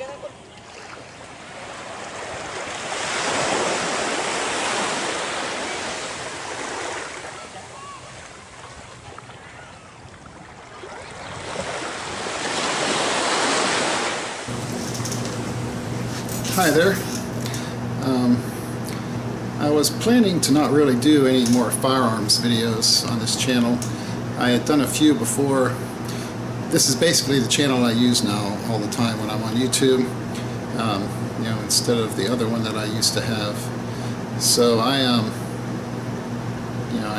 Hi there. I was planning to not really do any more firearms videos on this channel. I had done a few before. This is basically the channel I use now all the time when I'm on YouTube, instead of the other one that I used to have. So I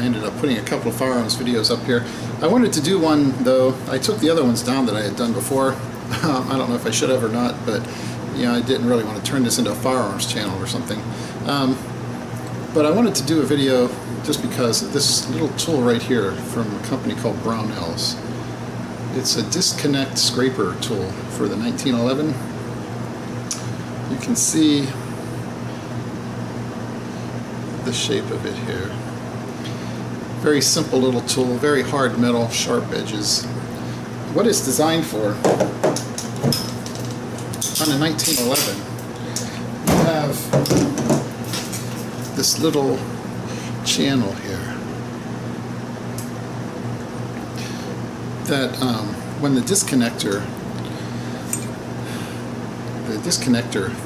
ended up putting a couple of firearms videos up here. I wanted to do one though. I took the other ones down that I had done before. I don't know if I should have or not, but I didn't really want to turn this into a firearms channel or something. But I wanted to do a video just because of this little tool right here from a company called Brownell's. It's a disconnect scraper tool for the 1911. You can see the shape of it here. Very simple little tool, very hard metal, sharp edges. What it's designed for, on a 1911, you have this little channel here that when the disconnector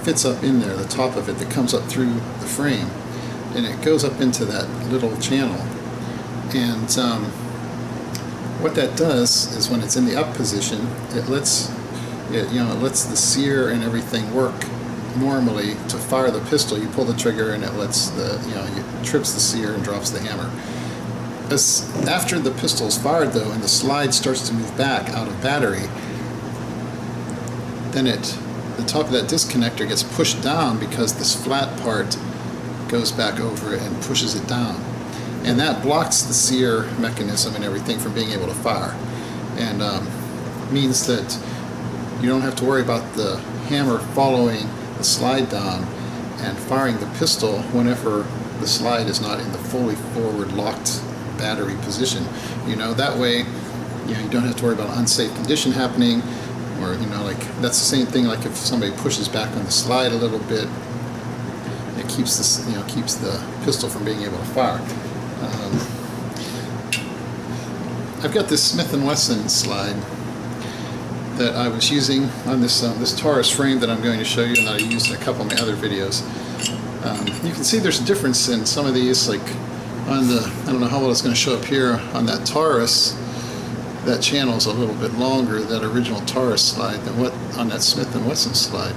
fits up in there, the top of it that comes up through the frame, and it goes up into that little channel. And what that does is when it's in the up position, it lets the sear and everything work normally to fire the pistol. You pull the trigger and it lets it trips the sear and drops the hammer. After the pistol is fired though, and the slide starts to move back out of battery, then the top of that disconnector gets pushed down because this flat part goes back over it and pushes it down. And that blocks the sear mechanism and everything from being able to fire. And means that you don't have to worry about the hammer following the slide down and firing the pistol whenever the slide is not in the fully forward locked battery position. That way, you don't have to worry about an unsafe condition happening, or that's the same thing like if somebody pushes back on the slide a little bit, it keeps keeps the pistol from being able to fire. I've got this Smith & Wesson slide that I was using on this Taurus frame that I'm going to show you, and that I used in a couple of my other videos. You can see there's a difference in some of these, like on the, I don't know how well it's going to show up here, on that Taurus, that channel is a little bit longer, that original Taurus slide, than what on that Smith & Wesson slide.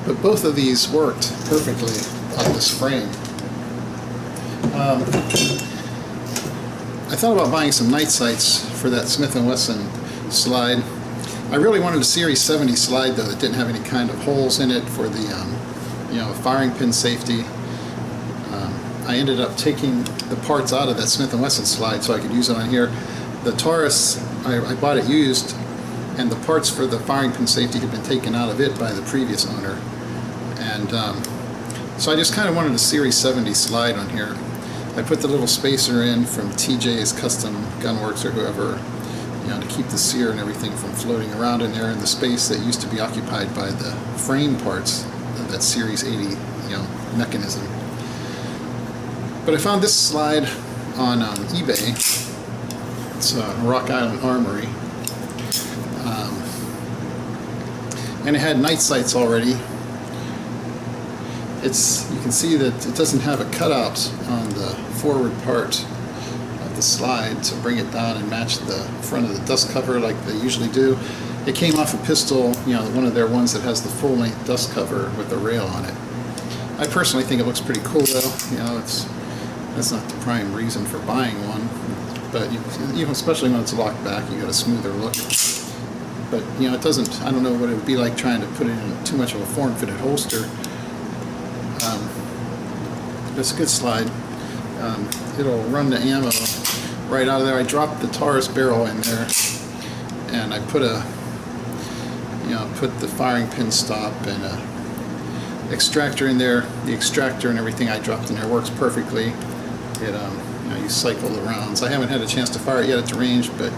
But both of these worked perfectly on this frame. I thought about buying some night sights for that Smith & Wesson slide. I really wanted a Series 70 slide though that didn't have any kind of holes in it for the firing pin safety. I ended up taking the parts out of that Smith & Wesson slide so I could use it on here. The Taurus, I bought it used, and the parts for the firing pin safety had been taken out of it by the previous owner. And so I just kind of wanted a Series 70 slide on here. I put the little spacer in from TJ's Custom Gunworks or whoever, to keep the sear and everything from floating around in there in the space that used to be occupied by the frame parts of that Series 80, mechanism. But I found this slide on eBay. It's Rock Island Armory, and it had night sights already. You can see that it doesn't have a cutout on the forward part of the slide to bring it down and match the front of the dust cover like they usually do. It came off a pistol, one of their ones that has the full-length dust cover with a rail on it. I personally think it looks pretty cool though. That's not the prime reason for buying one, but especially when it's locked back, you got a smoother look. But it doesn't. I don't know what it would be like trying to put it in too much of a form-fitted holster. It's a good slide. It'll run the ammo right out of there. I dropped the Taurus barrel in there, and I put put the firing pin stop and a extractor in there. The extractor and everything I dropped in there works perfectly. It you cycle the rounds. I haven't had a chance to fire it yet at the range, but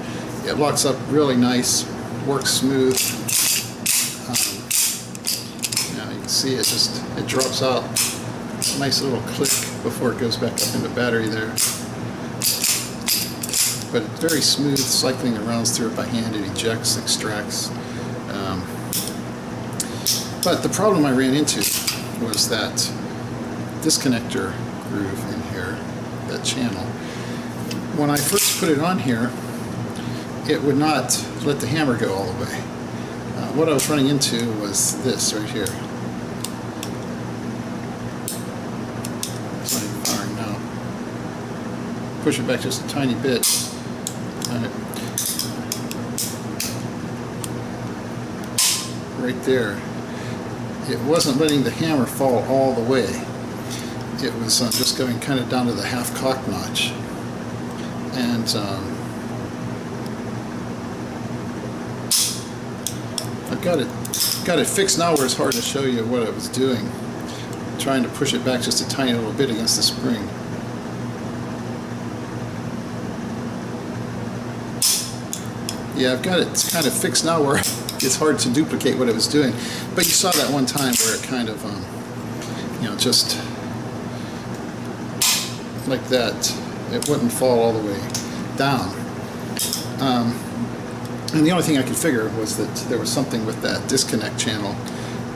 it locks up really nice, works smooth. Now you can see it drops out. A nice little click before it goes back up into battery there. But it's very smooth, cycling it rounds through it by hand. It ejects, extracts. But the problem I ran into was that disconnector groove in here, that channel. When I first put it on here, it would not let the hammer go all the way. What I was running into was this right here. It's not even firing now. Push it back just a tiny bit. Right there. It wasn't letting the hammer fall all the way. It was just going kind of down to the half cock notch. And I've got it fixed now where it's hard to show you what I was doing. Trying to push it back just a tiny little bit against the spring. Yeah, I've got it kind of fixed now where it's hard to duplicate what it was doing. But you saw that one time where it kind of, just like that. It wouldn't fall all the way down. And the only thing I could figure was that there was something with that disconnect channel.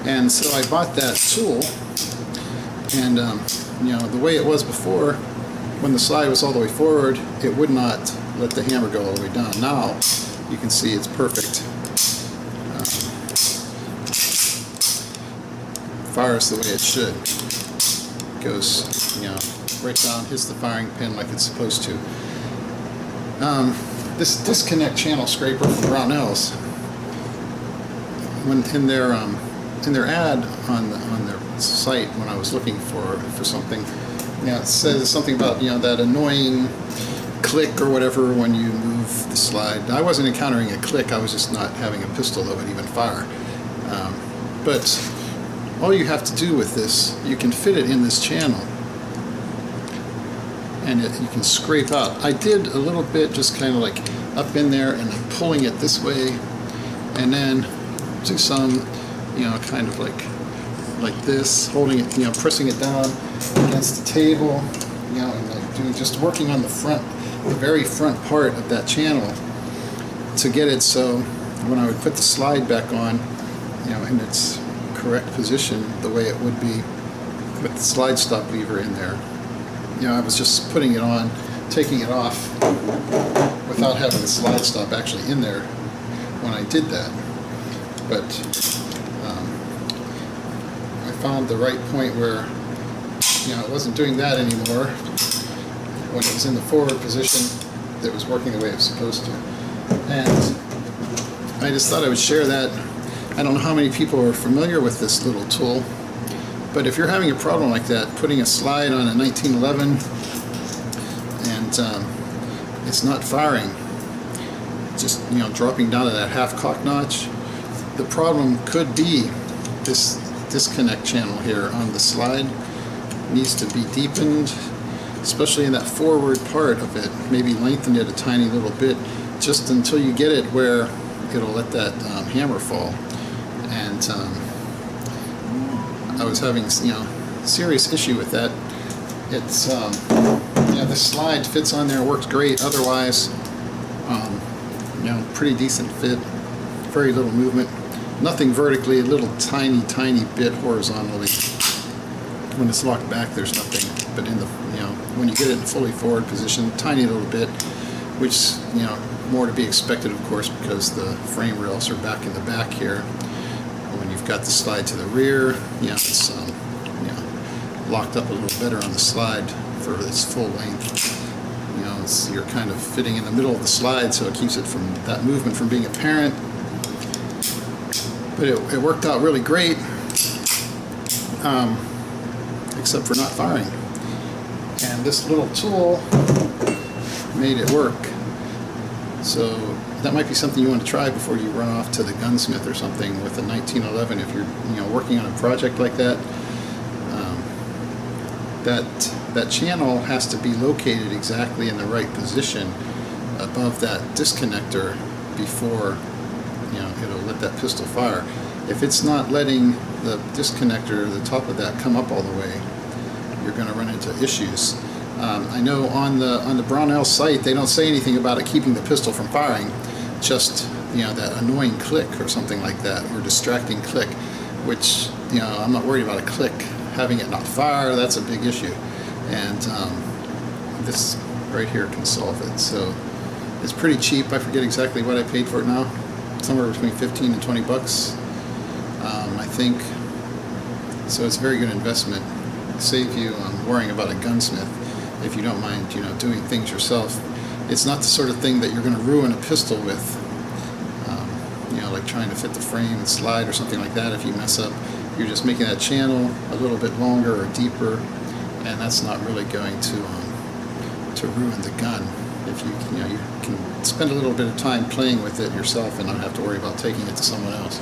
And so I bought that tool, and the way it was before, when the slide was all the way forward, it would not let the hammer go all the way down. Now you can see it's perfect. Fires the way it should. It goes, right down, hits the firing pin like it's supposed to. This disconnect channel scraper from Brownell's, when in their ad on their site, when I was looking for something, it says something about that annoying click or whatever when you move the slide. I wasn't encountering a click. I was just not having a pistol that would even fire. But all you have to do with this, you can fit it in this channel, and you can scrape out. I did a little bit, just kind of like up in there and like pulling it this way, and then do some, kind of like this, holding it, pressing it down against the table, and like just working on the very front part of that channel to get it so when I would put the slide back on, in its correct position, the way it would be with the slide stop lever in there. I was just putting it on, taking it off without having the slide stop actually in there when I did that. But I found the right point where it wasn't doing that anymore. When it was in the forward position, it was working the way it was supposed to. And I just thought I would share that. I don't know how many people are familiar with this little tool, but if you're having a problem like that, putting a slide on a 1911 and it's not firing, just dropping down to that half cock notch, the problem could be this disconnect channel here on the slide needs to be deepened, especially in that forward part of it. Maybe lengthen it a tiny little bit, just until you get it where it'll let that hammer fall. And I was having serious issue with that. It's the slide fits on there, works great. Otherwise, pretty decent fit. Very little movement. Nothing vertically. A little tiny bit horizontally. When it's locked back, there's nothing. But in the when you get it in fully forward position, tiny little bit, which more to be expected, of course, because the frame rails are back in the back here. When you've got the slide to the rear, it's locked up a little better on the slide for its full length. You're kind of fitting in the middle of the slide, so it keeps it from that movement from being apparent. But it worked out really great, except for not firing. And this little tool made it work. So that might be something you want to try before you run off to the gunsmith or something with a 1911. If you're working on a project like that, that channel has to be located exactly in the right position above that disconnector before it'll let that pistol fire. if it's not letting the disconnector, the top of that, come up all the way, you're going to run into issues. I know on the Brownell site they don't say anything about it keeping the pistol from firing, just that annoying click or something like that, or distracting click, which I'm not worried about a click. Having it not fire, that's a big issue, and this right here can solve it. So it's pretty cheap. I forget exactly what I paid for it now, somewhere between 15 and 20 bucks, I think. So it's a very good investment. Save you worrying about a gunsmith if you don't mind doing things yourself. It's not the sort of thing that you're going to ruin a pistol with, like trying to fit the frame and slide or something like that. If you mess up, you're just making that channel a little bit longer or deeper, and that's not really going to ruin the gun. If you can spend a little bit of time playing with it yourself and not have to worry about taking it to someone else.